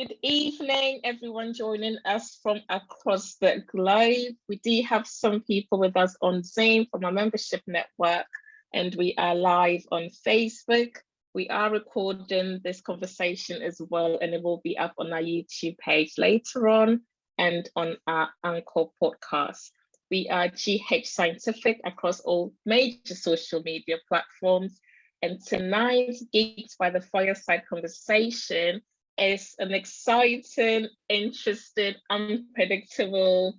Good evening, everyone joining us from across the globe. We do have some people with us on Zoom from our membership network, and we are live on Facebook. We are recording this conversation as well, and it will be up on our YouTube page later on and on our Anchor podcast. We are GH Scientific across all major social media platforms. And tonight's Gheeks by the Fireside conversation is an exciting, interesting, unpredictable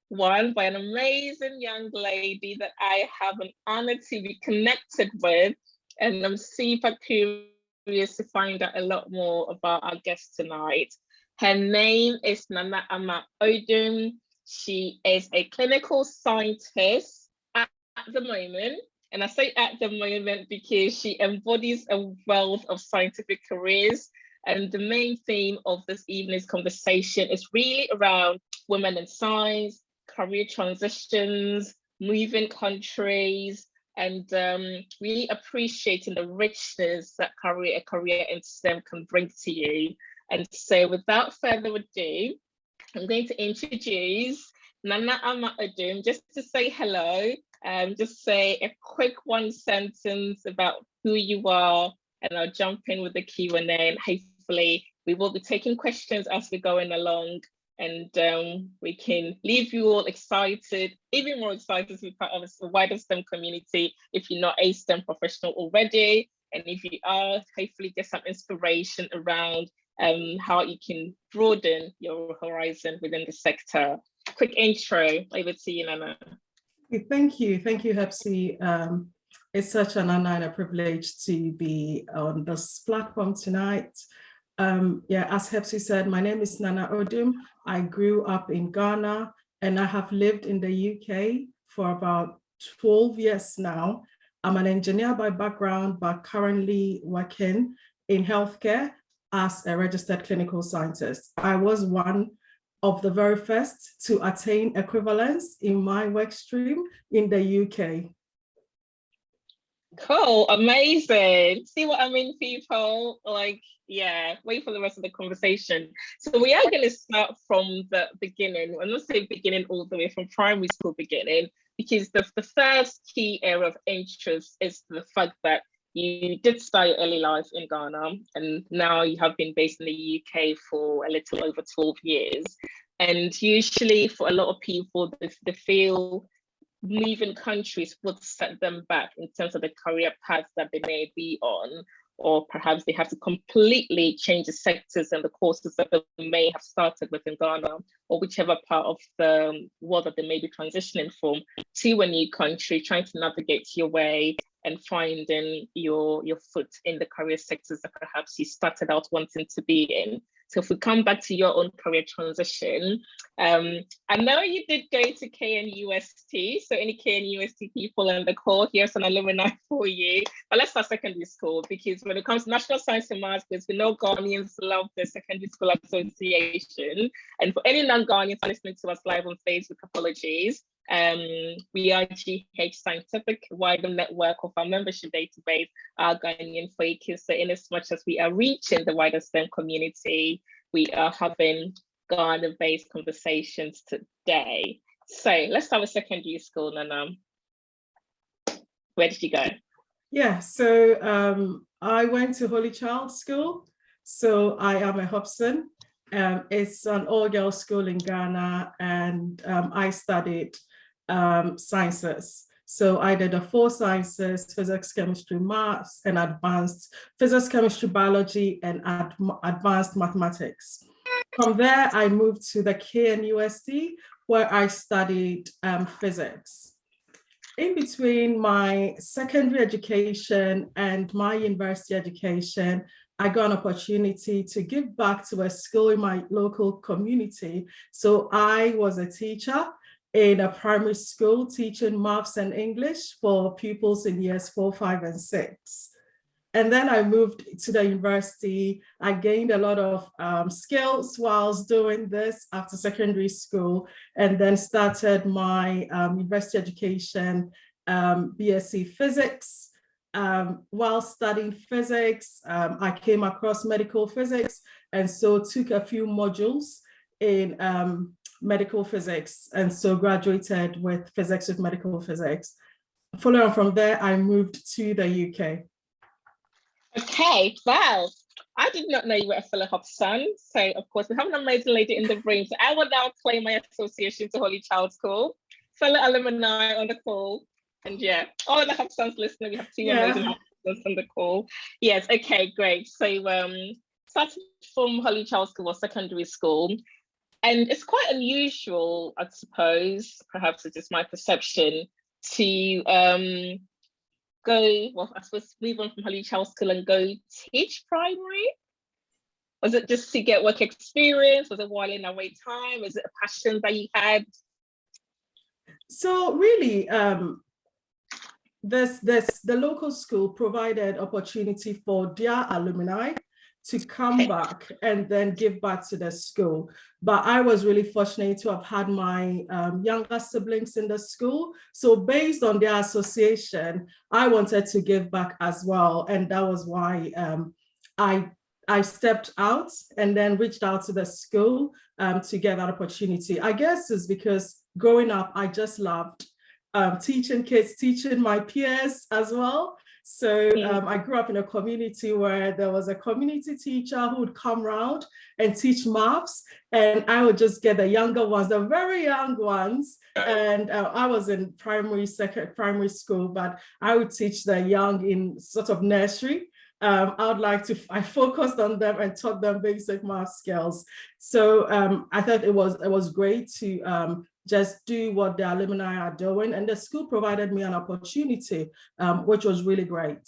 one by an amazing young lady that I have an honor to be connected with. And I'm super curious to find out a lot more about our guest tonight. Her name is Nana Ama Odom. She is a clinical scientist at the moment. And I say at the moment because she embodies a wealth of scientific careers. And the main theme of this evening's conversation is really around women in science, career transitions, moving countries, and really appreciating the richness that a career in STEM can bring to you. And so without further ado, I'm going to introduce Nana Ama Odom just to say hello. Just say a quick one sentence about who you are, and I'll jump in with the Q&A, and hopefully we will be taking questions as we're going along, and we can leave you all excited, even more excited to be part of the wider STEM community if you're not a STEM professional already, and if you are, hopefully get some inspiration around how you can broaden your horizon within the sector. Quick intro, over to you, Nana. Thank you, Hephzi. It's such an honor and a privilege to be on this platform tonight. As Hephzi said, my name is Nana Odom. I grew up in Ghana and I have lived in the UK for about 12 years now. I'm an engineer by background, but currently working in healthcare as a registered clinical scientist. I was one of the very first to attain equivalence in my work stream in the UK. Cool, amazing. See what I mean, people? Like, yeah, wait for the rest of the conversation. So we are going to start from the beginning. I'm not saying beginning all the way from primary school beginning, because the first key area of interest is the fact that you did start your early life in Ghana, and now you have been based in the UK for a little over 12 years. And usually for a lot of people, they feel moving countries would set them back in terms of the career paths that they may be on, or perhaps they have to completely change the sectors and the courses that they may have started with in Ghana, or whichever part of the world that they may be transitioning from to a new country, trying to navigate your way and finding your foot in the career sectors that perhaps you started out wanting to be in. So if we come back to your own career transition, I know you did go to KNUST, so any KNUST people in the call, here's an alumni for you. But let's start secondary school, because when it comes to National Science and Maths, we know Ghanaians love the Secondary School Association. And for any non-Ghanaians listening to us live on Facebook, apologies. We are GH Scientific, wider network of our membership database, our Ghanaian focus. So in as much as we are reaching the wider STEM community, we are having Ghana-based conversations today. So let's start with secondary school, Nana. Where did you go? Yeah, so I went to Holy Child School. So I am a Hobson. It's an all-girls school in Ghana, and I studied sciences. So I did the 4 sciences: physics, chemistry, maths, and advanced physics, chemistry, biology, and advanced mathematics. From there, I moved to the KNUST, where I studied physics. In between my secondary education and my university education, I got an opportunity to give back to a school in my local community. So I was a teacher in a primary school teaching maths and English for pupils in years 4, 5, and 6. And then I moved to the university. I gained a lot of skills whilst doing this after secondary school, and then started my university education, BSc Physics, while studying physics, I came across medical physics, and so took a few modules in medical physics, and so graduated with physics with medical physics. Following on from there, I moved to the UK. Okay, wow. I did not know you were a fellow Hobson. So, of course, we have an amazing lady in the room. So I will now claim my association to Holy Child School. Fellow alumni on the call. And yeah, all of the Hobsons listening, we have two amazing Hobsons on the call. Yes, okay, great. So started from Holy Child School or secondary school. And it's quite unusual, I suppose, perhaps it's just my perception, to go, well, I suppose move on from Holy Child School and go teach primary? Was it just to get work experience? Was it while in away time? Was it a passion that you had? So really, the local school provided opportunity for their alumni to come back and then give back to the school. But I was really fortunate to have had my younger siblings in the school. So based on their association, I wanted to give back as well. And that was why I stepped out and then reached out to the school to get that opportunity. I guess it's because growing up, I just loved teaching kids, teaching my peers as well. So I grew up in a community where there was a community teacher who would come around and teach maths, and I would just get the younger ones, the very young ones. And I was in primary school, but I would teach the young in sort of nursery. I focused on them and taught them basic math skills. So I thought it was great to just do what the alumni are doing. And the school provided me an opportunity, which was really great.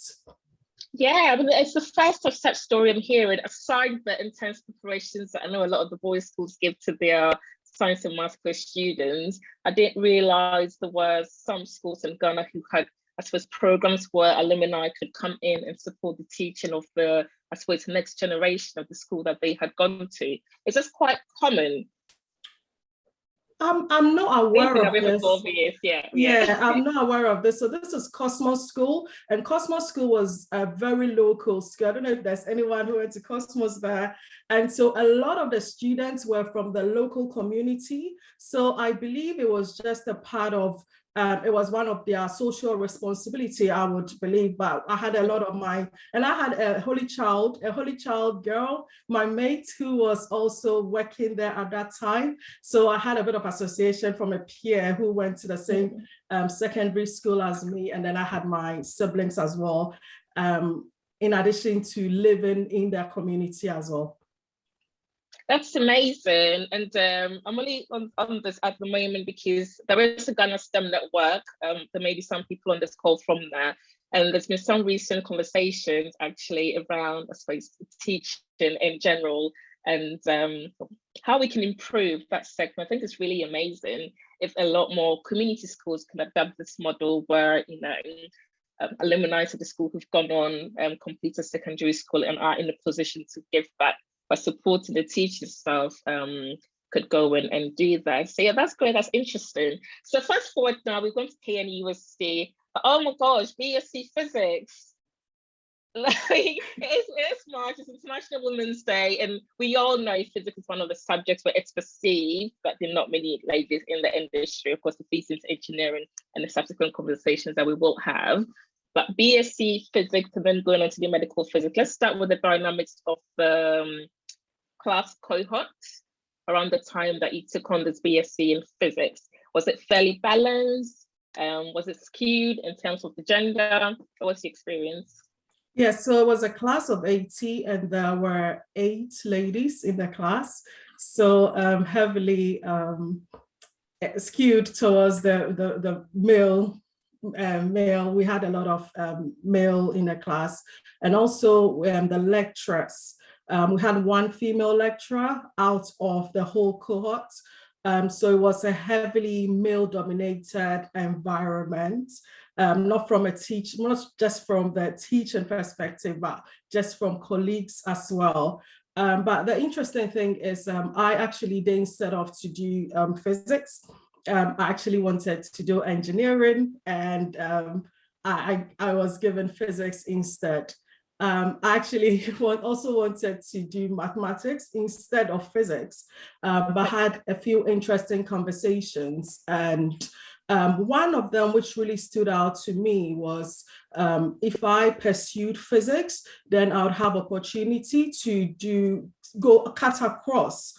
Yeah, I mean, it's the first of such story I'm hearing, aside the intense preparations that I know a lot of the boys' schools give to their science and math students. I didn't realize there were some schools in Ghana who had, I suppose, programs where alumni could come in and support the teaching of the, I suppose, next generation of the school that they had gone to. Is this quite common? I'm not aware of this. Yeah, I'm not aware of this. So this is Cosmos School, and Cosmos School was a very local school. I don't know if there's anyone who went to Cosmos there. And so a lot of the students were from the local community. So I believe it was just a part of, it was one of their social responsibility, I would believe. But I had a lot of and I had a Holy Child girl, my mate, who was also working there at that time. So I had a bit of association from a peer who went to the same secondary school as me. And then I had my siblings as well, in addition to living in their community as well. That's amazing. And I'm only on this at the moment because there is a Ghana STEM network. There may be some people on this call from there. And there's been some recent conversations actually around, I suppose, teaching in general and how we can improve that segment. I think it's really amazing if a lot more community schools can adopt this model where, you know, alumni of the school who've gone on, completed secondary school and are in a position to give back by supporting the teaching staff, could go in and do that. So yeah, that's great, that's interesting. So fast forward now, we're going to KNUST. Oh my gosh, BSc Physics. Like, it's March, it's International Women's Day, and we all know physics is one of the subjects where it's perceived that there are not many ladies in the industry. Of course, the feeds into engineering and the subsequent conversations that we will have. But BSc Physics and then going on to the medical physics. Let's start with the dynamics of the class cohort around the time that you took on this BSc in physics. Was it fairly balanced? Was it skewed in terms of the gender? What was the experience? Yes, so it was a class of 80 and there were 8 ladies in the class. So heavily skewed towards the male. We had a lot of male in the class, and also the lecturers. We had one female lecturer out of the whole cohort. So it was a heavily male-dominated environment, not just from the teaching perspective, but just from colleagues as well. But the interesting thing is I actually didn't set off to do physics. I actually wanted to do engineering, and I was given physics instead. I actually also wanted to do mathematics instead of physics, but had a few interesting conversations. And one of them, which really stood out to me, was if I pursued physics, then I would have opportunity to go cut across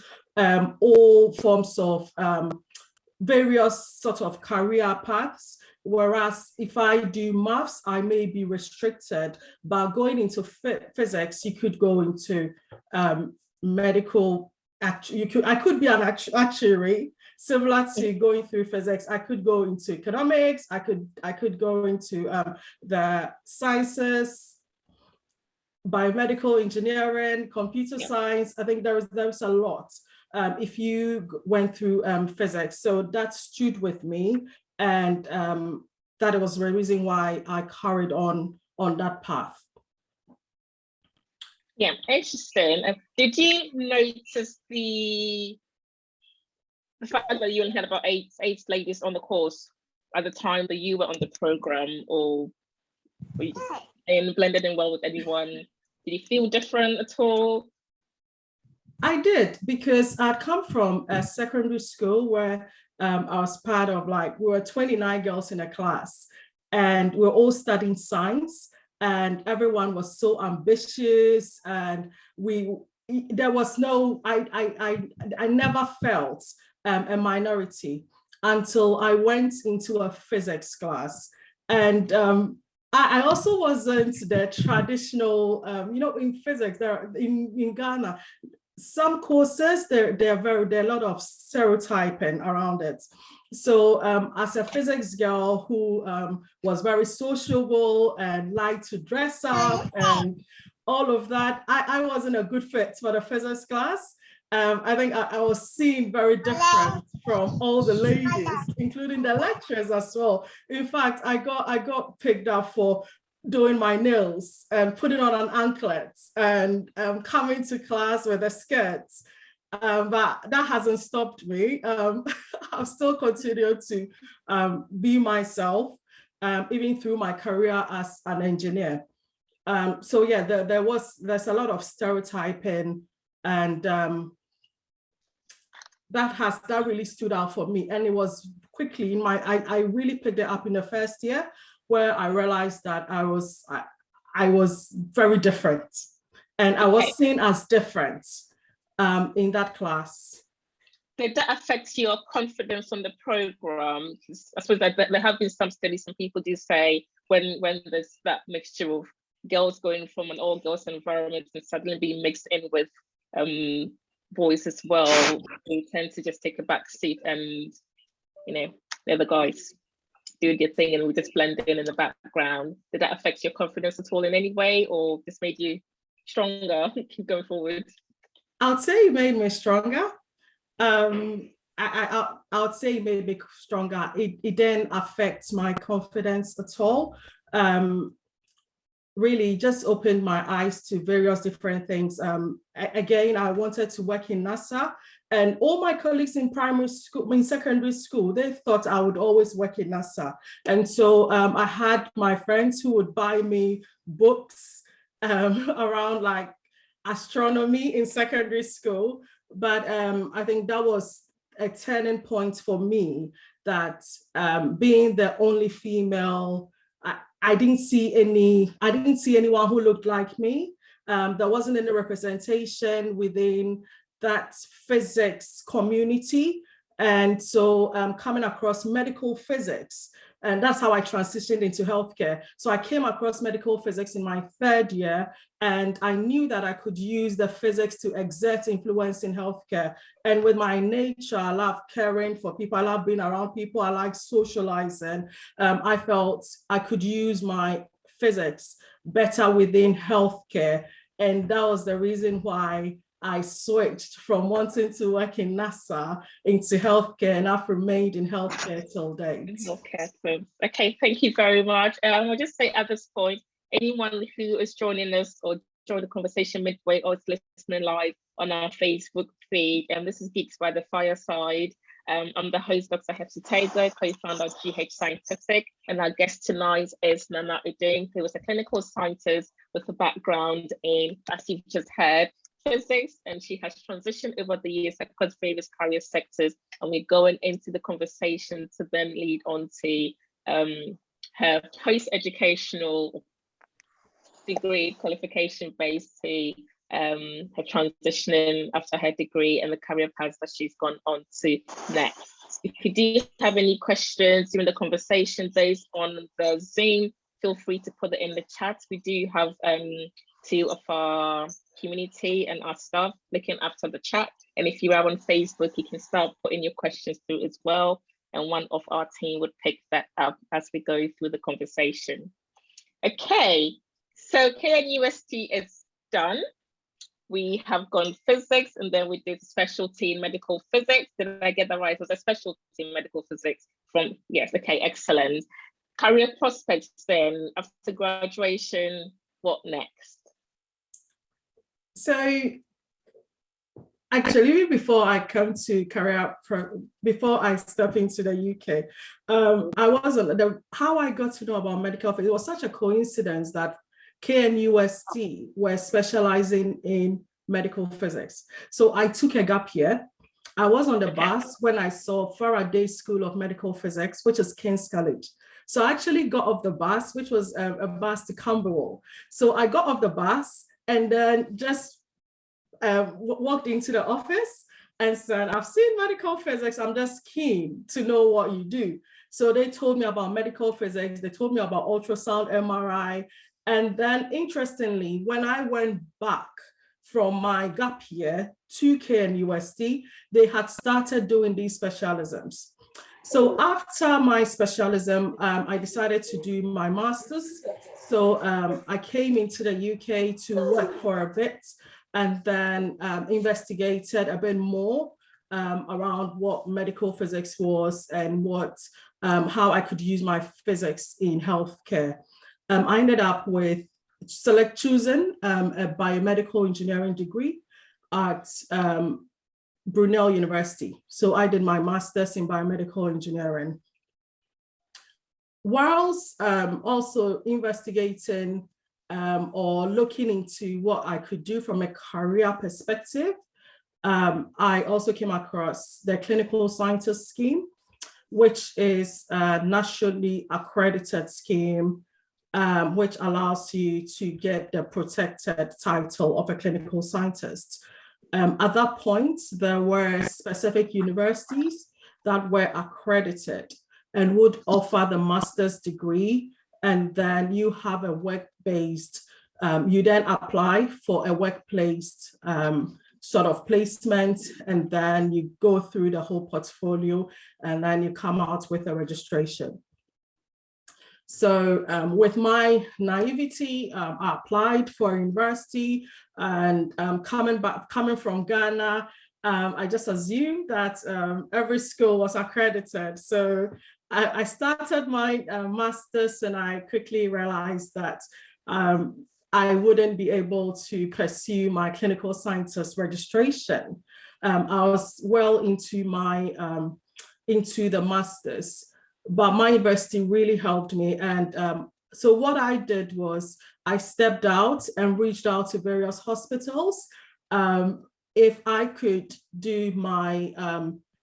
all forms of various sort of career paths. Whereas if I do maths, I may be restricted. But going into physics, you could go into medical. I could be an actuary, similar to going through physics. I could go into economics. I could go into the sciences, biomedical engineering, computer science. I think there's a lot. If you went through physics. So that stood with me, and that was the reason why I carried on that path. Yeah, interesting. Did you notice the fact that you only had about eight ladies on the course at the time that you were on the program, or were you just blended in well with anyone? Did you feel different at all? I did, because I'd come from a secondary school where I was part of, like, we were 29 girls in a class, and we were all studying science, and everyone was so ambitious, and there was no, I never felt a minority until I went into a physics class. And I also wasn't the traditional, in physics, in Ghana, some courses, there are a lot of stereotyping around it. So as a physics girl who was very sociable and liked to dress up and all of that, I wasn't a good fit for the physics class. I think I was seen very different from all the ladies, including the lecturers as well. In fact, I got picked up for doing my nails and putting on an anklet and coming to class with a skirt. But that hasn't stopped me. I've still continued to be myself, even through my career as an engineer. So yeah, there's a lot of stereotyping, and that really stood out for me. And it was quickly I really picked it up in the first year, where I realized that I was very different, and I was seen as different in that class. Did that affect your confidence on the program? I suppose that there have been some studies, some people do say when there's that mixture of girls going from an all-girls environment and suddenly being mixed in with boys as well, they tend to just take a back seat, and they're the guys doing your thing and we just blend in the background. Did that affect your confidence at all in any way, or just made you stronger going forward? I would say it made me stronger. I would say it made me stronger. It didn't affect my confidence at all. Really just opened my eyes to various different things. Again, I wanted to work in NASA, and all my colleagues in primary school, in secondary school, they thought I would always work in NASA. And so I had my friends who would buy me books around like astronomy in secondary school. But I think that was a turning point for me, that being the only female, I didn't see anyone who looked like me. There wasn't any representation within that physics community. And so coming across medical physics, and that's how I transitioned into healthcare. So I came across medical physics in my third year, and I knew that I could use the physics to exert influence in healthcare. And with my nature, I love caring for people, I love being around people, I like socializing. I felt I could use my physics better within healthcare. And that was the reason why I switched from wanting to work in NASA into healthcare, and I've remained in healthcare till date. Okay, thank you very much. I'll just say at this point, anyone who is joining us or join the conversation midway or is listening live on our Facebook feed, and this is Gheeks by the Fireside. I'm the host, Dr. Hephzi Tagoe, co-founder of GH Scientific, and our guest tonight is Nana Odom, who is a clinical scientist with a background in, as you've just heard, physics, and she has transitioned over the years across various career sectors, and we're going into the conversation to then lead on to her post-educational degree qualification based to her transitioning after her degree and the career paths that she's gone on to next. If you do have any questions during the conversation based on the Zoom, feel free to put it in the chat. We do have two of our community and our staff looking after the chat. And if you are on Facebook, you can start putting your questions through as well. And one of our team would pick that up as we go through the conversation. Okay, so KNUST is done. We have gone physics, and then we did specialty in medical physics. Did I get that right? It was a specialty in medical physics from, yes, okay, excellent. Career prospects then, after graduation, what next? So actually, before I come to before I step into the UK, I wasn't, how I got to know about medical physics, it was such a coincidence that KNUST were specializing in medical physics. So I took a gap year. I was on the bus when I saw Faraday School of Medical Physics, which is King's College. So I actually got off the bus, which was a bus to Camberwell. So I got off the bus and then just walked into the office and said, I've seen medical physics. I'm just keen to know what you do. So they told me about medical physics. They told me about ultrasound, MRI. And then interestingly, when I went back from my gap year to KNUST, they had started doing these specialisms. So after my specialism, I decided to do my master's. So I came into the UK to work for a bit and then investigated a bit more around what medical physics was and what how I could use my physics in healthcare. I ended up with choosing a biomedical engineering degree at Brunel University. So I did my master's in biomedical engineering. Whilst also investigating or looking into what I could do from a career perspective, I also came across the clinical scientist scheme, which is a nationally accredited scheme which allows you to get the protected title of a clinical scientist. At that point, there were specific universities that were accredited and would offer the master's degree, and then you have a work-based, you then apply for a work-based sort of placement, and then you go through the whole portfolio, and then you come out with a registration. So with my naivety, I applied for university, and coming from Ghana, I just assumed that every school was accredited. So I started my master's, and I quickly realized that I wouldn't be able to pursue my clinical scientist registration. I was well into my into the master's, but my university really helped me. And so what I did was I stepped out and reached out to various hospitals if I could do my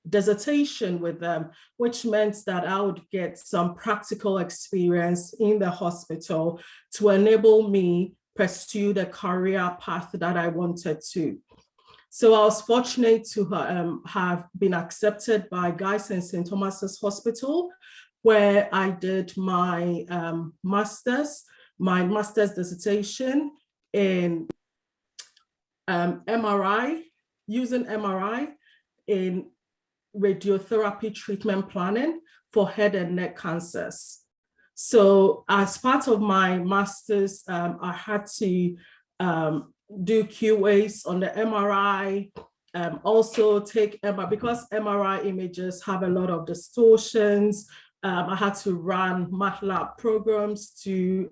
dissertation with them, which meant that I would get some practical experience in the hospital to enable me pursue the career path that I wanted to. So I was fortunate to have been accepted by Guy's and St. Thomas's Hospital, where I did my master's dissertation in MRI, using MRI in radiotherapy treatment planning for head and neck cancers. So as part of my master's, I had to do QAs on the MRI, also take MRI, because MRI images have a lot of distortions. I had to run MATLAB programs to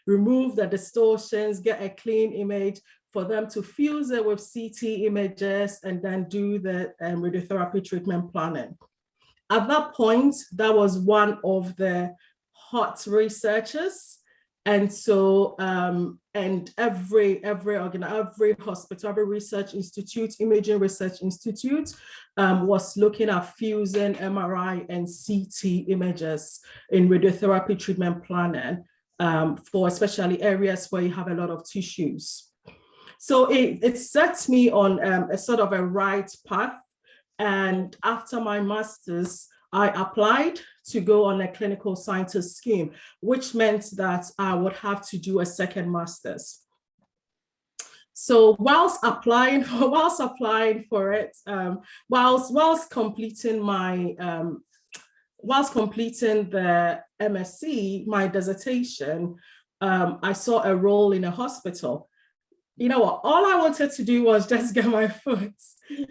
remove the distortions, get a clean image for them to fuse it with CT images and then do the radiotherapy treatment planning. At that point, that was one of the hot researchers. And so, and every hospital, every research institute, imaging research institute was looking at fusing MRI and CT images in radiotherapy treatment planning for especially areas where you have a lot of tissues. So it sets me on a sort of a right path. And after my master's, I applied to go on a clinical scientist scheme, which meant that I would have to do a second master's. So whilst applying for it, whilst completing the MSc, my dissertation, I saw a role in a hospital. You know what, all I wanted to do was just get my foot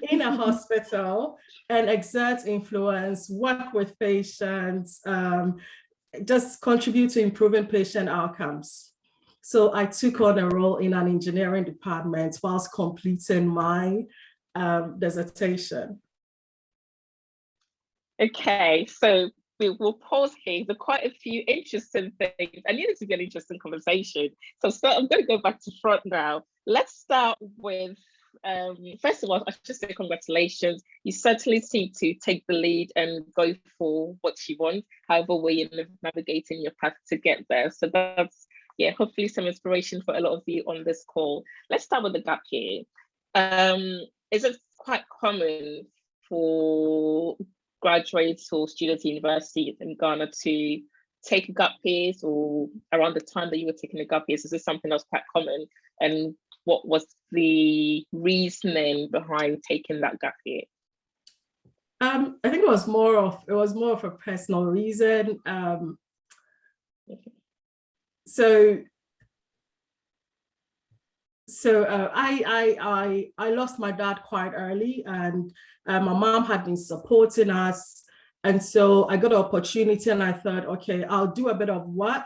in a hospital and exert influence, work with patients, just contribute to improving patient outcomes. So I took on a role in an engineering department whilst completing my dissertation. Okay, so we will pause here. There are quite a few interesting things. I need it to be an interesting conversation. So I'm going to go back to front now. Let's start with, first of all, I should just say congratulations. You certainly seem to take the lead and go for what you want, however way you're navigating your path to get there. So that's, yeah, hopefully some inspiration for a lot of you on this call. Let's start with the gap year. Is it quite common for graduates or students at university in Ghana to take gap years, or around the time that you were taking the gap years? Is this something that's quite common? And what was the reasoning behind taking that gap year? I think it was more of a personal reason. I lost my dad quite early, and my mom had been supporting us. And so I got an opportunity and I thought, okay, I'll do a bit of work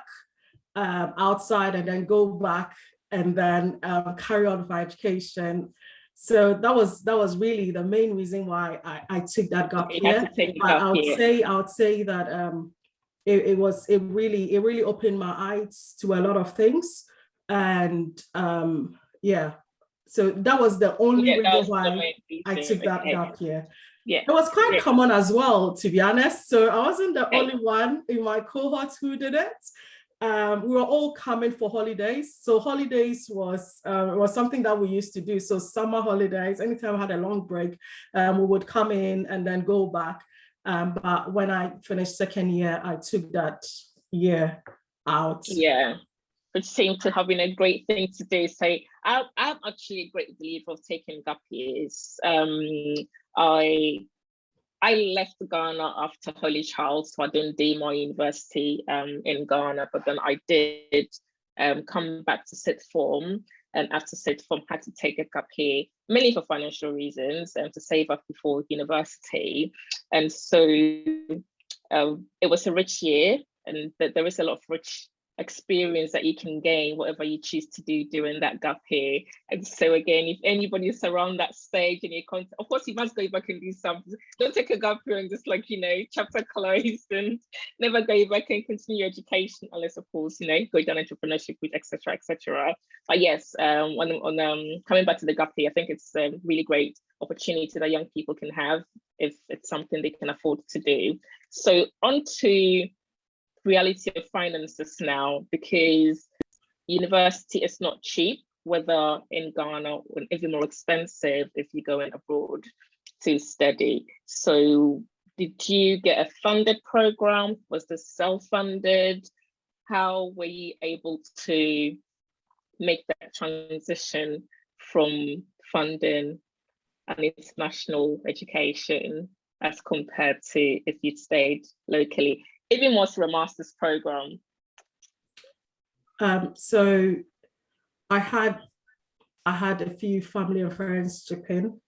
outside and then go back and then carry on with my education. So that was really the main reason why I took that gap year. I would say that it really opened my eyes to a lot of things. And yeah, so that was the only reason why I took that gap year. Yeah, it was quite common as well, to be honest. So I wasn't the only one in my cohort who did it. We were all coming for holidays. So holidays was something that we used to do. So summer holidays, anytime I had a long break, we would come in and then go back. But when I finished second year, I took that year out. Yeah, which seemed to have been a great thing to do. So I'm actually a great believer of taking gap years. I left Ghana after Holy Child, so I didn't do my university in Ghana, but then I did come back to sixth form, and after sixth form had to take a gap year, mainly for financial reasons and to save up before university. And so it was a rich year, and there is a lot of rich experience that you can gain whatever you choose to do during that gap year. And so again, if anybody's around that stage and you can't, of course you must go back and do something. Don't take a gap year and just like, chapter closed and never go back and continue your education unless of course, go down entrepreneurship with etc. etc. But yes, on coming back to the gap year, I think it's a really great opportunity that young people can have if it's something they can afford to do. So on to reality of finances now, because university is not cheap, whether in Ghana or even more expensive if you're going abroad to study. So did you get a funded program? Was this self-funded? How were you able to make that transition from funding an international education as compared to if you'd stayed locally? Even more for a master's program. So I had a few family and friends chip in.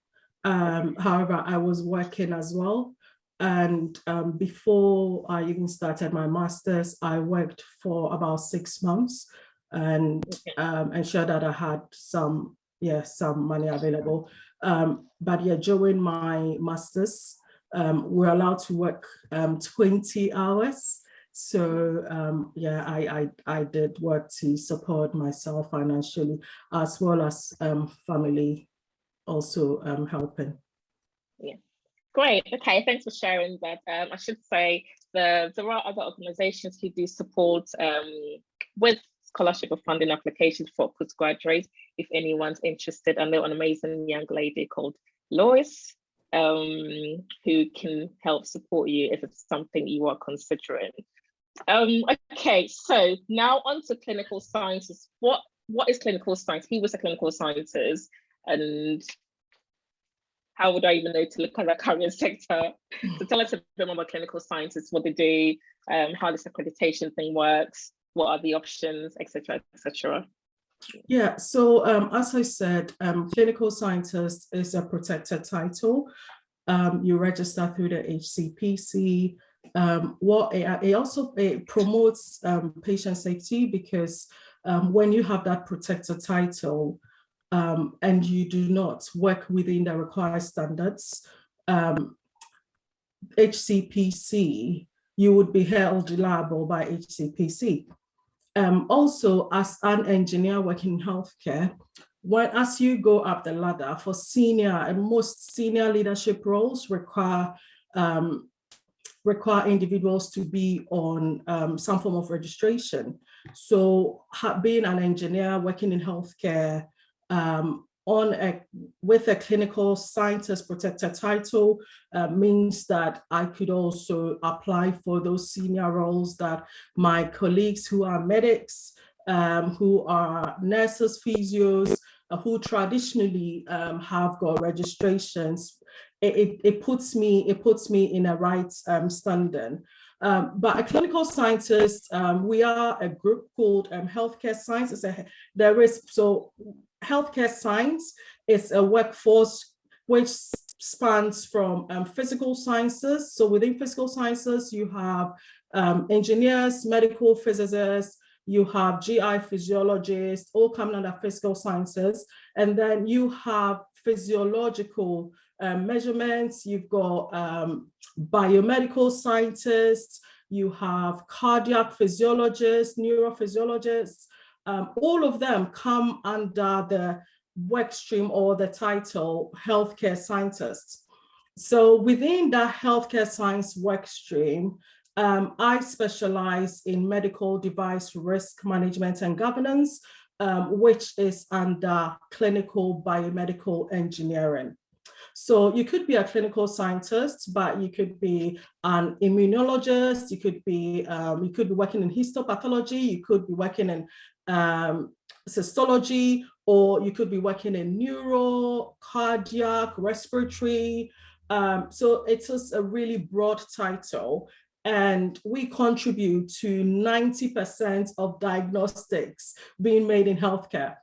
However, I was working as well. And before I even started my master's, I worked for about 6 months and ensured that I had some yeah, some money available. But yeah, during my master's, we're allowed to work 20 hours. So yeah, I did work to support myself financially, as well as family also helping. Yeah, great. Okay, thanks for sharing that. I should say there are other organizations who do support with scholarship or funding applications for postgraduates. If anyone's interested, I know an amazing young lady called Lois who can help support you if it's something you are considering. Okay, so now on to clinical sciences. What is clinical science? Who was a clinical scientist, and how would I even know to look at the current sector? So tell us a bit more about clinical scientists, what they do, how this accreditation thing works, what are the options, etc., etc. Yeah, so as I said, clinical scientist is a protected title. You register through the HCPC. It promotes patient safety, because when you have that protected title and you do not work within the required standards, HCPC, you would be held liable by HCPC. Also, as an engineer working in healthcare, as you go up the ladder for senior and most senior leadership roles require individuals to be on some form of registration. So being an engineer working in healthcare with a clinical scientist protected title means that I could also apply for those senior roles that my colleagues who are medics, who are nurses, physios, who traditionally have got registrations. It puts me in a right standing. But a clinical scientist, we are a group called healthcare science. Healthcare science is a workforce which spans from physical sciences. So within physical sciences, you have engineers, medical physicists, you have GI physiologists, all coming under physical sciences. And then you have physiological measurements, you've got biomedical scientists, you have cardiac physiologists, neurophysiologists. All of them come under the work stream or the title healthcare scientists. So within that healthcare science work stream, I specialize in medical device risk management and governance, which is under clinical biomedical engineering. So you could be a clinical scientist, but you could be an immunologist, you could be working in histopathology, you could be working in cystology, or you could be working in neuro, cardiac, respiratory. So it is a really broad title. And we contribute to 90% of diagnostics being made in healthcare.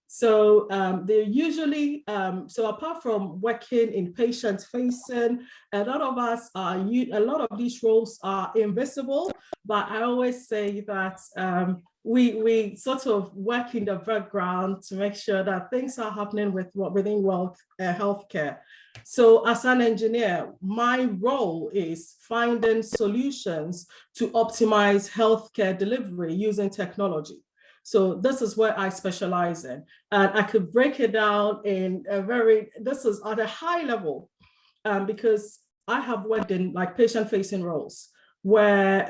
So they're usually, so apart from working in patient facing, a lot of these roles are invisible, but I always say that we sort of work in the background to make sure that things are happening within healthcare. So as an engineer, my role is finding solutions to optimize healthcare delivery using technology. So this is where I specialize in. And I could break it down in this is at a high level, because I have worked in like patient-facing roles where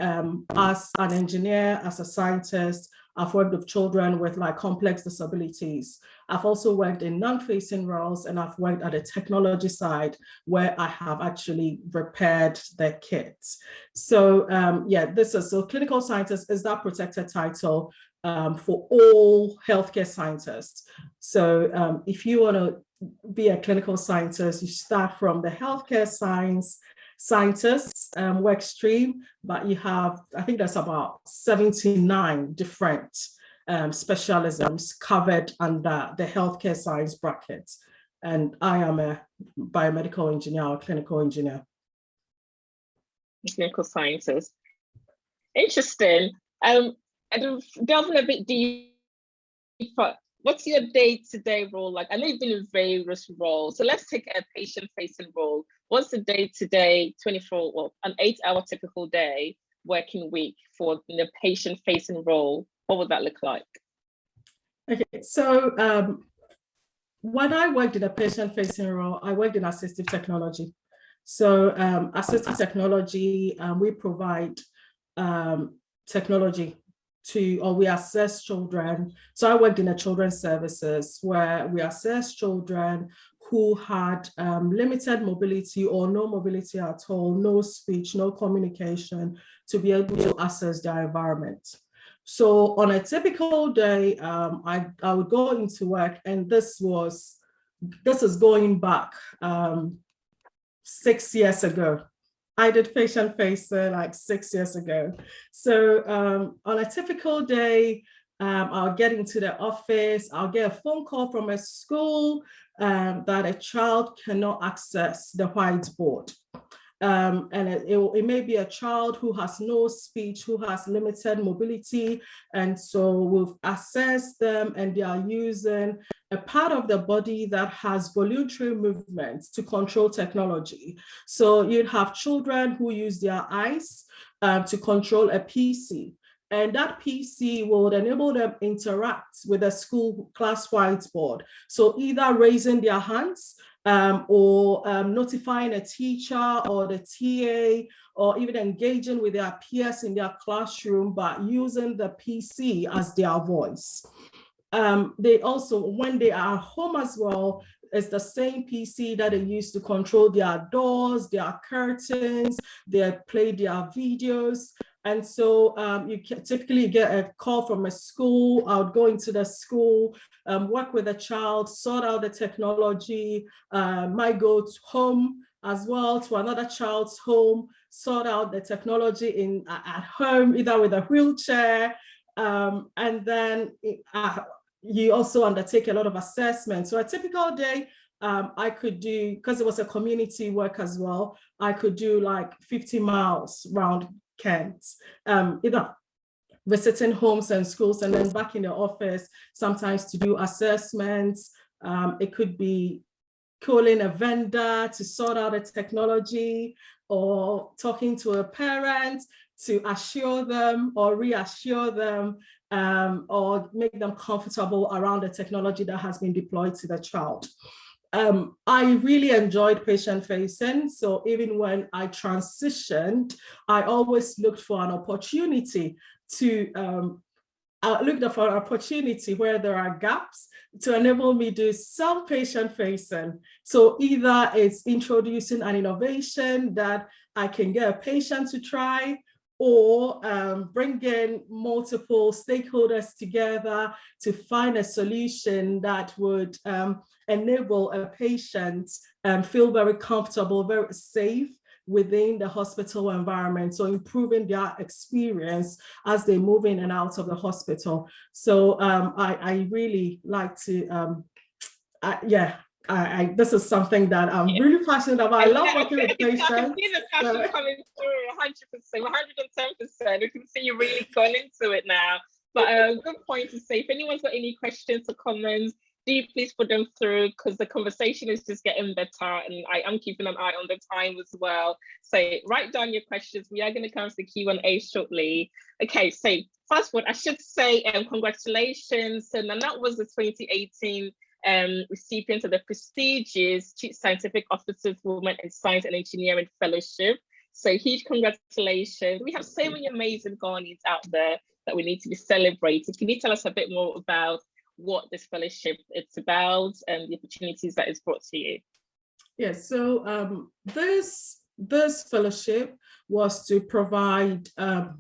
as an engineer, as a scientist, I've worked with children with like complex disabilities. I've also worked in non-facing roles, and I've worked at the technology side where I have actually repaired their kits. So yeah, so clinical scientist is that protected title for all healthcare scientists. So if you want to be a clinical scientist, you start from the healthcare scientists work stream, but you have, I think there's about 79 different specialisms covered under the healthcare science bracket. And I am a biomedical engineer or clinical engineer. Clinical sciences. Interesting. And delving a bit deeper, what's your day-to-day role like? I know you've been in various roles, so let's take a patient-facing role. What's the day-to-day 24, well, an 8-hour typical day working week for the patient-facing role? What would that look like? Okay, so when I worked in a patient-facing role, I worked in assistive technology. So assistive technology, we provide technology to, or we assess children. So I worked in a children's services where we assess children who had limited mobility or no mobility at all, no speech, no communication, to be able to access their environment. So on a typical day, I would go into work, and this is going back 6 years ago. I did patient-facing like 6 years ago. So on a typical day, I'll get into the office, I'll get a phone call from a school that a child cannot access the whiteboard. And it may be a child who has no speech, who has limited mobility. And so we've assessed them, and they are using a part of the body that has voluntary movements to control technology. So you'd have children who use their eyes to control a PC. And that PC will enable them interact with a school class whiteboard. So either raising their hands or notifying a teacher or the TA, or even engaging with their peers in their classroom by using the PC as their voice. They also, when they are home as well, it's the same PC that they use to control their doors, their curtains, they play their videos. And so you can typically get a call from a school. I would go into the school, work with a child, sort out the technology, might go home as well to another child's home, sort out the technology at home, either with a wheelchair. And then you also undertake a lot of assessments. So a typical day, I could do, because it was a community work as well, I could do like 50 miles around Kent, either visiting homes and schools, and then back in the office, sometimes to do assessments. It could be calling a vendor to sort out a technology, or talking to a parent to assure them or reassure them, or make them comfortable around the technology that has been deployed to the child. I really enjoyed patient-facing. So even when I transitioned, I always looked for an opportunity to where there are gaps to enable me to do some patient-facing. So either it's introducing an innovation that I can get a patient to try, or bring in multiple stakeholders together to find a solution that would enable a patient feel very comfortable, very safe within the hospital environment. So improving their experience as they move in and out of the hospital. So I really like to, this is something that I'm really passionate about. I love working with patients. I can see the passion coming through 100%, 110%. We can see you really gone into it now. But good point to say, if anyone's got any questions or comments, do please put them through, because the conversation is just getting better, and I am keeping an eye on the time as well. So write down your questions. We are going to come to the Q&A shortly. Okay, so fast forward, I should say congratulations. So Nana was the 2018 recipient of the prestigious Chief Scientific Officers Women in Science and Engineering Fellowship. So huge congratulations. We have so many amazing Ghanaians out there that we need to be celebrated. Can you tell us a bit more about what this fellowship is about and the opportunities that it's brought to you? Yes, so this fellowship was to provide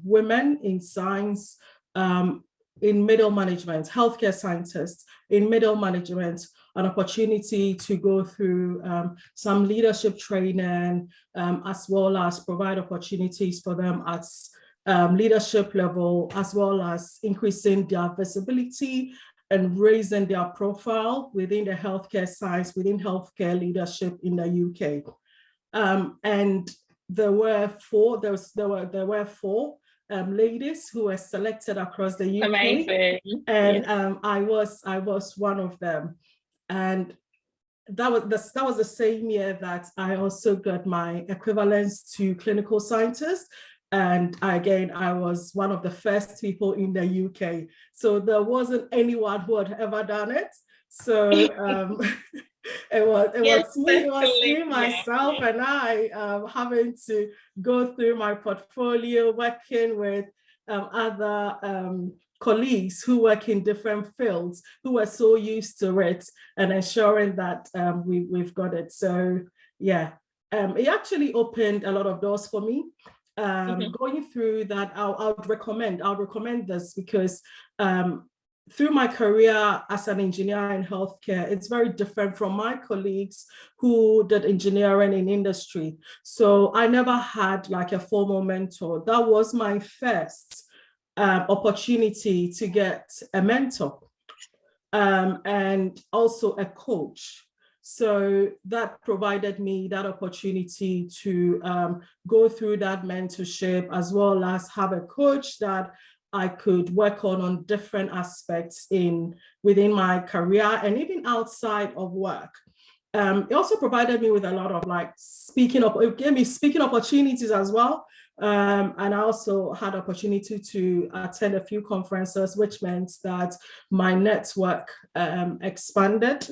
women in science, in middle management, healthcare scientists in middle management, an opportunity to go through some leadership training, as well as provide opportunities for them at leadership level, as well as increasing their visibility and raising their profile within the healthcare science, within healthcare leadership in the UK. And there were four ladies who were selected across the UK. Amazing. And I was one of them. And that was the same year that I also got my equivalence to clinical scientist. And again, I was one of the first people in the UK. So there wasn't anyone who had ever done it. So it was me, myself, and I having to go through my portfolio, working with other colleagues who work in different fields, who were so used to it, and ensuring that we've got it. So yeah, it actually opened a lot of doors for me. Going through that, I would recommend this because through my career as an engineer in healthcare, it's very different from my colleagues who did engineering in industry. So I never had like a formal mentor. That was my first opportunity to get a mentor and also a coach. So that provided me that opportunity to go through that mentorship, as well as have a coach that I could work on different aspects within my career and even outside of work. It also provided me with a lot of it gave me speaking opportunities as well. And I also had opportunity to attend a few conferences, which meant that my network expanded.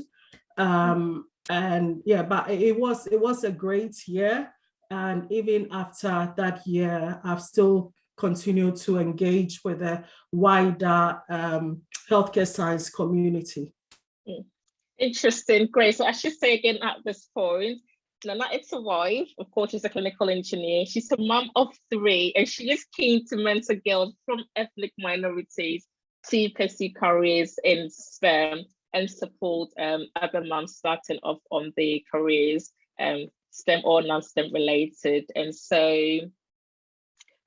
And yeah, but it was a great year. And even after that year, I've still continued to engage with the wider healthcare science community. Interesting, great. So I should say again at this point, Nana is a wife, of course, she's a clinical engineer. She's a mom of 3, and she is keen to mentor girls from ethnic minorities to pursue careers in STEM and support other moms starting off on their careers, STEM or non-STEM related. And so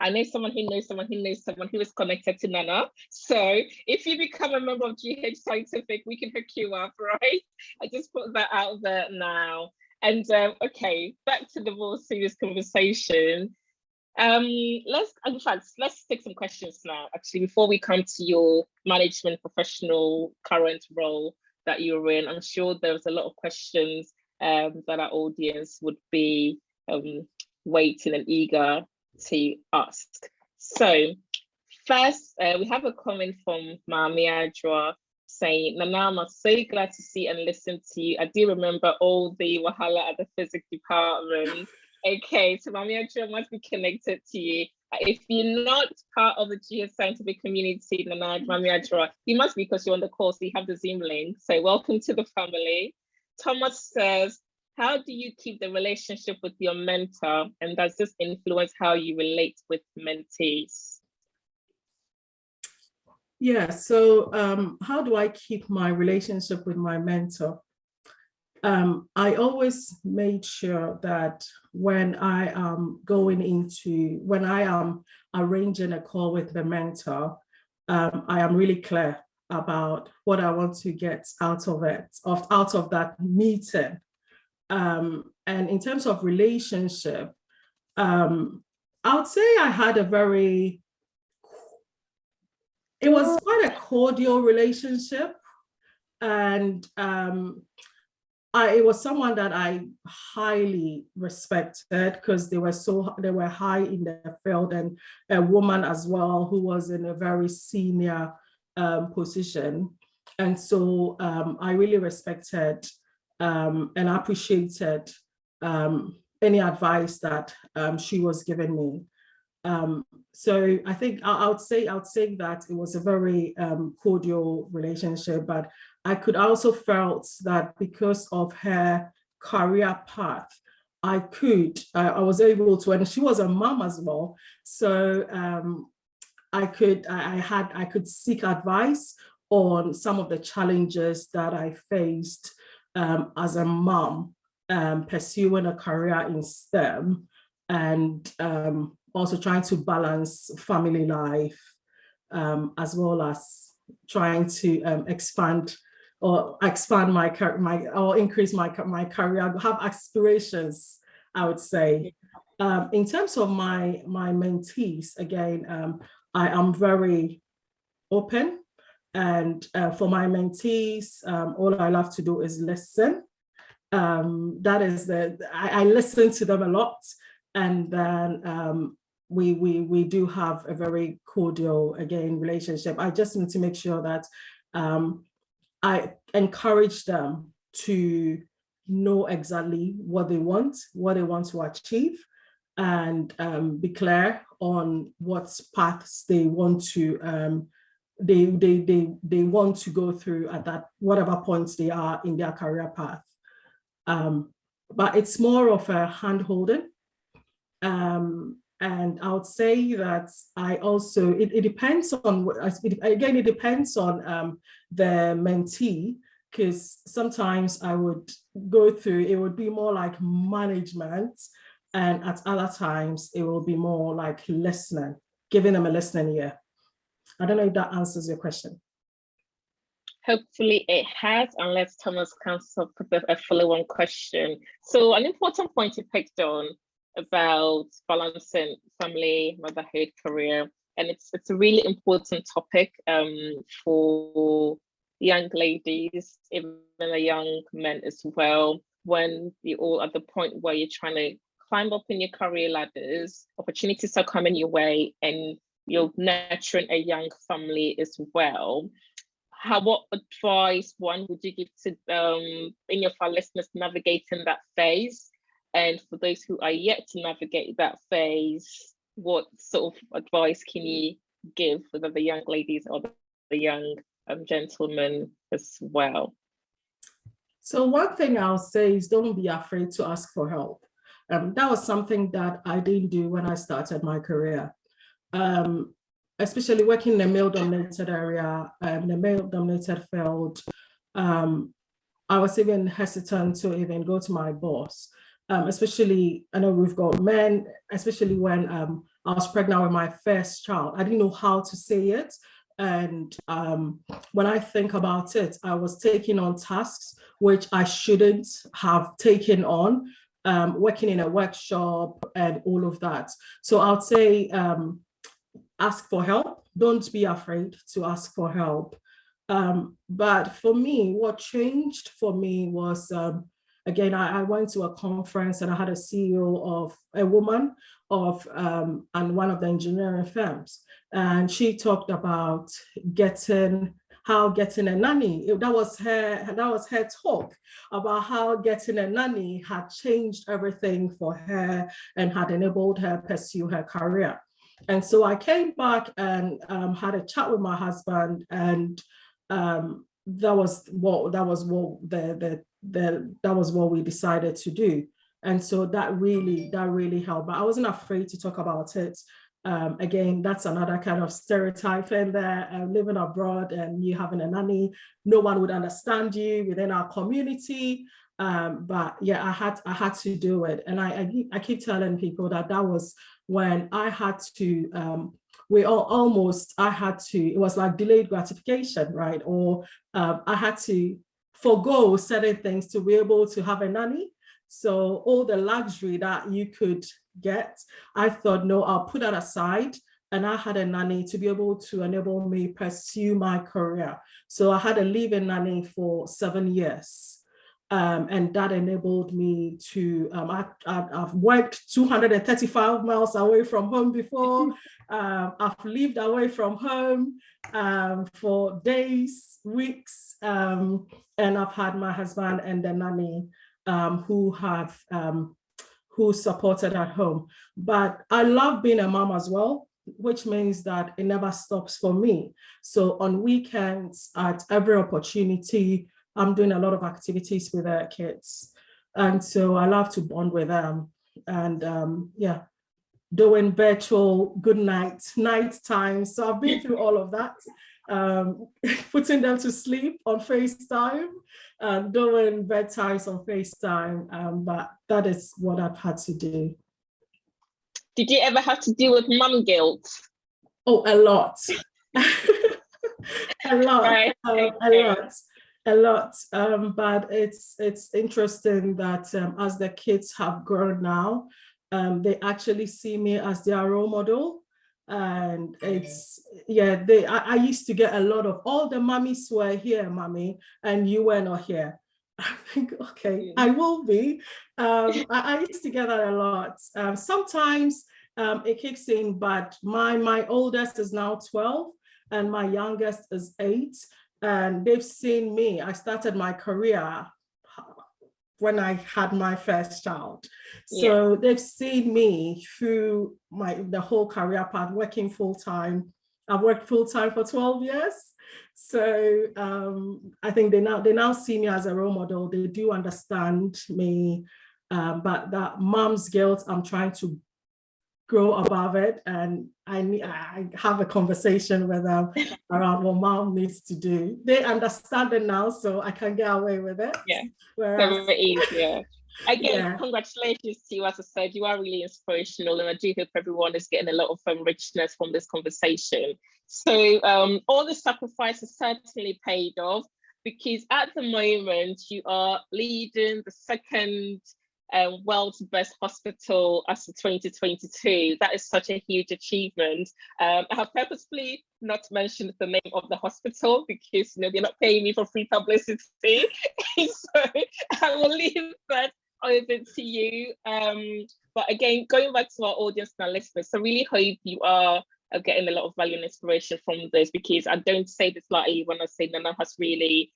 I know someone who knows someone who knows someone who is connected to Nana. So if you become a member of GH Scientific, we can hook you up, right? I just put that out there now. And okay, back to the more serious conversation. Let's take some questions now, actually, before we come to your management professional current role that you're in. I'm sure there's a lot of questions that our audience would be waiting and eager to ask. So first, we have a comment from Mami Adra saying, Nana, I'm so glad to see and listen to you. I do remember all the wahala at the physics department. Okay, so Mami Adra must be connected to you. If you're not part of the GS Scientific community, Nana, Mami Adra, you must be, because you're on the course, so you have the Zoom link. So welcome to the family. Thomas says, how do you keep the relationship with your mentor, and does this influence how you relate with mentees? Yeah, so how do I keep my relationship with my mentor? I always made sure that when I am arranging a call with the mentor, I am really clear about what I want to get out of that meeting. And in terms of relationship, I would say I had it was quite a cordial relationship. And it was someone that I highly respected, because they were high in their field, and a woman as well who was in a very senior position. And so I really respected and appreciated any advice that she was giving me. So I think I would say that it was a very cordial relationship, but I could also felt that because of her career path, I was able to, and she was a mom as well. So I could seek advice on some of the challenges that I faced as a mom pursuing a career in STEM, and also trying to balance family life, as well as trying to expand my or increase my career, have aspirations, I would say. In terms of my mentees, again, I am very open. And for my mentees, all I love to do is listen. That is I listen to them a lot. And then we do have a very cordial, again, relationship. I just need to make sure that I encourage them to know exactly what they want to achieve, and be clear on what paths they want to they want to go through at that whatever points they are in their career path. But it's more of a hand-holding. And I would say that I also, it depends on, it depends on the mentee, because sometimes I would go through, it would be more like management, and at other times it will be more like listening, giving them a listening ear. I don't know if that answers your question. Hopefully it has, unless Thomas comes up with a follow-on question. So an important point you picked on about balancing family, motherhood, career, and it's a really important topic for young ladies, even the young men as well. When you're all at the point where you're trying to climb up in your career ladders, opportunities are coming your way, and you're nurturing a young family as well. What advice one would you give to any of our listeners navigating that phase? And for those who are yet to navigate that phase, what sort of advice can you give for the young ladies or the young gentlemen as well? So one thing I'll say is don't be afraid to ask for help. That was something that I didn't do when I started my career. Especially working in a male-dominated area, in a male-dominated field, I was even hesitant to even go to my boss. Especially, I know we've got men, especially when I was pregnant with my first child. I didn't know how to say it. And when I think about it, I was taking on tasks which I shouldn't have taken on, working in a workshop and all of that. So I'd say, ask for help. Don't be afraid to ask for help. But for me, what changed for me was, again, I went to a conference and I had a CEO of a woman and one of the engineering firms. And she talked about getting a nanny. That was her talk about how getting a nanny had changed everything for her and had enabled her pursue her career. And so I came back and had a chat with my husband, and that was what we decided to do. And so that really helped. But I wasn't afraid to talk about it. Again, that's another kind of stereotype in there. Living abroad and you having a nanny, no one would understand you within our community. But yeah, I had to do it, and I keep telling people that was when I had to, it was like delayed gratification, right? Or I had to forego certain things to be able to have a nanny. So all the luxury that you could get, I thought, no, I'll put that aside. And I had a nanny to be able to enable me pursue my career. So I had a live-in nanny for 7 years. And that enabled me to, I've worked 235 miles away from home before. I've lived away from home for days, weeks, and I've had my husband and the nanny who supported at home. But I love being a mom as well, which means that it never stops for me. So on weekends, at every opportunity, I'm doing a lot of activities with our kids. And so I love to bond with them. And doing virtual good night time. So I've been through all of that, putting them to sleep on FaceTime, doing bedtimes on FaceTime. But that is what I've had to do. Did you ever have to deal with mum guilt? Oh, a lot. A lot. Right. A lot. But it's interesting that as the kids have grown now, They actually see me as their role model. And it's, yeah, I used to get a lot of, all the mummies were here, mommy, and you were not here. I think, okay, I will be. I used to get that a lot. Sometimes it kicks in, but my oldest is now 12 and my youngest is 8. And they've seen me. I started my career when I had my first child. So they've seen me through the whole career path, working full-time. I've worked full-time for 12 years. So I think they now see me as a role model. They do understand me, but that mom's guilt, I'm trying to grow above it, and I have a conversation with them around what mom needs to do. They understand it now, so I can get away with it. Yeah, whereas, very easy. Again, yeah. Congratulations to you. As I said, you are really inspirational, and I do hope everyone is getting a lot of richness from this conversation. So all the sacrifices certainly paid off, because at the moment you are leading the second world's best hospital as of 2022. That is such a huge achievement. I have purposefully not mentioned the name of the hospital because they're not paying me for free publicity. So I will leave that over to you. But again, going back to our audience and our listeners, I really hope you are getting a lot of value and inspiration from this, because I don't say this lightly when I say Nana has really,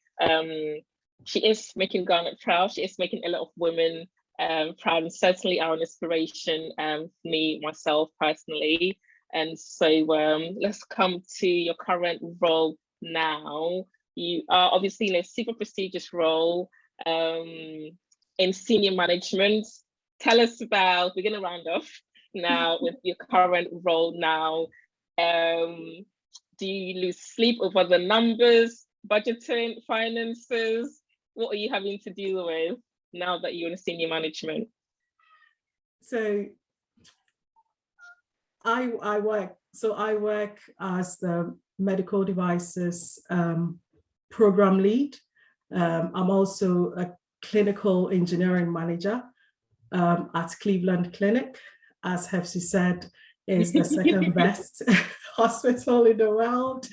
she is making Ghana proud. She is making a lot of women proud, and certainly are an inspiration for me, myself personally. And so let's come to your current role now. You are obviously in a super prestigious role in senior management. Tell us about, we're going to round off now with your current role now. Do you lose sleep over the numbers, budgeting, finances? What are you having to deal with now that you're in senior management? So I work as the medical devices program lead. I'm also a clinical engineering manager at Cleveland Clinic. As Hephzi said, is the second best hospital in the world.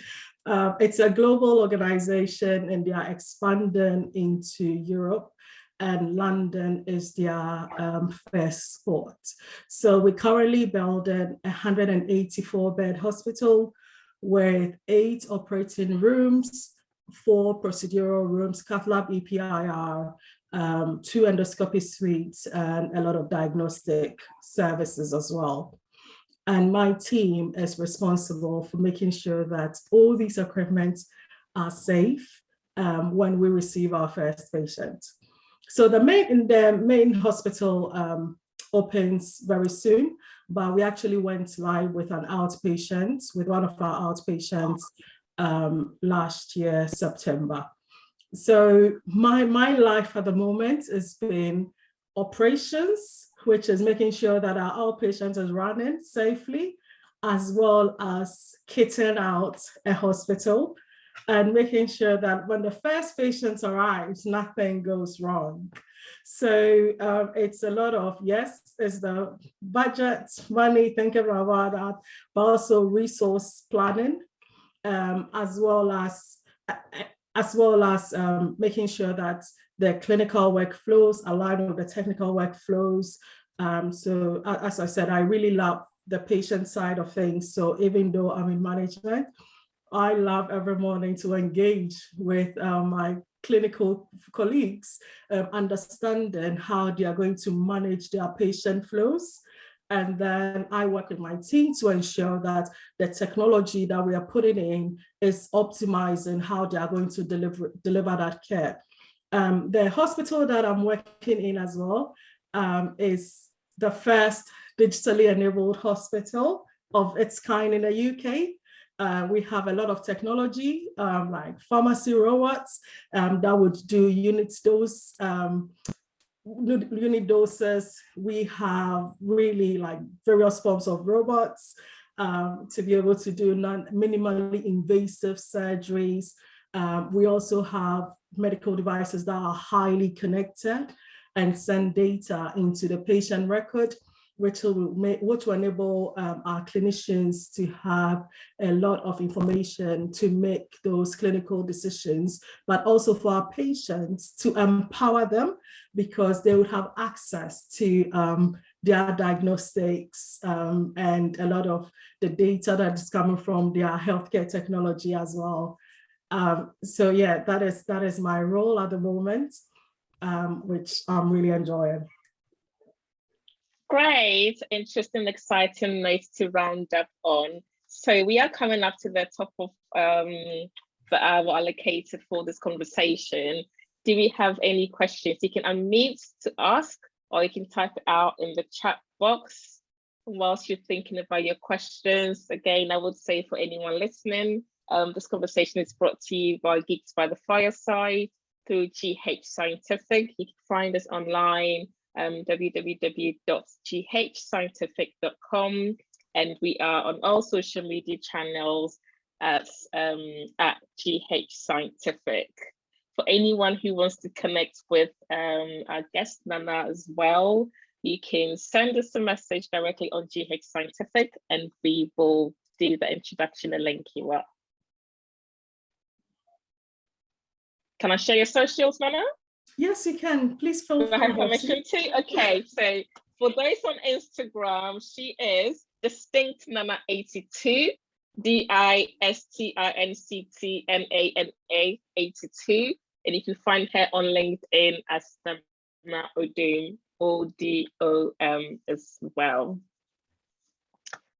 It's a global organization, and they are expanding into Europe, and London is their first spot. So we're currently building a 184-bed hospital with 8 operating rooms, 4 procedural rooms, cath lab, EPIR, 2 endoscopy suites, and a lot of diagnostic services as well. And my team is responsible for making sure that all these equipment are safe when we receive our first patient. So the main hospital opens very soon, but we actually went live with an outpatient, with one of our outpatients last year, September. So my life at the moment has been operations, which is making sure that our outpatient is running safely, as well as kitting out a hospital and making sure that when the first patient arrives, nothing goes wrong. So it's a lot of, yes, it's the budget, money, thinking about that, but also resource planning, as well as making sure that the clinical workflows align with the technical workflows. So as I said, I really love the patient side of things. So even though I'm in management, I love every morning to engage with my clinical colleagues, understanding how they are going to manage their patient flows. And then I work with my team to ensure that the technology that we are putting in is optimizing how they are going to deliver that care. The hospital that I'm working in as well is the first digitally enabled hospital of its kind in the UK. We have a lot of technology, like pharmacy robots that would do unit doses. We have really like various forms of robots to be able to do minimally invasive surgeries. We also have medical devices that are highly connected and send data into the patient record. which will enable our clinicians to have a lot of information to make those clinical decisions, but also for our patients to empower them, because they would have access to their diagnostics and a lot of the data that is coming from their healthcare technology as well. So yeah, that is my role at the moment, which I'm really enjoying. Great, interesting, exciting note to round up on. So we are coming up to the top of the hour allocated for this conversation. Do we have any questions? You can unmute to ask, or you can type it out in the chat box whilst you're thinking about your questions. Again, I would say for anyone listening, this conversation is brought to you by Gheeks by the Fireside through GH Scientific. You can find us online, www.ghscientific.com, and we are on all social media channels at GH Scientific. For anyone who wants to connect with our guest Nana as well, you can send us a message directly on GH Scientific, and we will do the introduction and link you up. Can I share your socials, Nana? Yes, you can. Please feel free. Do I have permission to? Okay, so for those on Instagram, she is Distinct Nana 82, DISTINCTNANA 82, and you can find her on LinkedIn as Nana Odom, ODOM as well.